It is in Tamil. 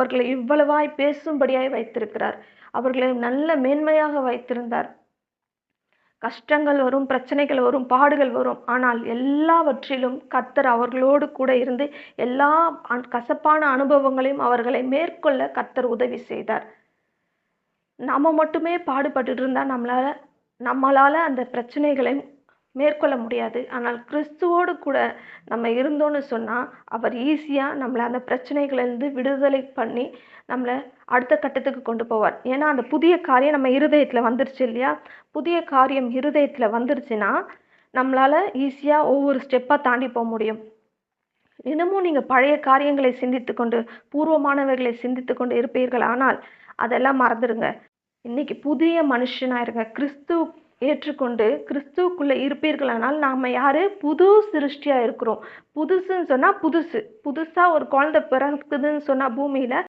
அவர்களை இவ்வளவாய் பேசும்படியாய் வைத்திருக்கிறார். அவர்களை நல்ல மேன்மையாக வைத்திருந்தார். கஷ்டங்கள் வரும், பிரச்சனைகள் வரும், பாடுகள் வரும். ஆனால் எல்லாவற்றிலும் கர்த்தர் அவர்களோடு கூட இருந்து எல்லா கசப்பான அனுபவங்களையும் அவர்களை மேற்கொள்ள கர்த்தர் உதவி செய்தார். நாம மட்டுமே பாடுபட்டுட்டு இருந்தா நம்மளால அந்த பிரச்சனைகளை மேற்கொள்ள முடியாது. ஆனால் கிறிஸ்துவோடு கூட நம்ம இருந்தோம்னு சொன்னா, அவர் ஈஸியா நம்மள அந்த பிரச்சனைகளிலிருந்து விடுதலை பண்ணி, நம்மள அடுத்த கட்டத்துக்கு கொண்டு போவார். ஏன்னா, அந்த புதிய காரியம் நம்ம இருதயத்துல வந்துருச்சு இல்லையா? புதிய காரியம் இருதயத்துல வந்துருச்சுன்னா, நம்மளால ஈஸியா ஒவ்வொரு ஸ்டெப்பா தாண்டி போ முடியும். இன்னமும் நீங்க பழைய காரியங்களை சிந்தித்துக்கொண்டு, பூர்வமானவைகளை சிந்தித்துக்கொண்டு இருப்பீர்கள். ஆனால், அதெல்லாம் மறந்துடுங்க. இன்னைக்கு புதிய மனுஷனா இருங்க. ஏற்றுக்கொண்டு கிறிஸ்துவுக்குள்ள இருப்பீர்களானால், நாம யாரு? புது சிருஷ்டியா இருக்கிறோம். புதுசுன்னு சொன்னா புதுசு. புதுசா ஒரு குழந்தை பிறக்குதுன்னு சொன்னா பூமியில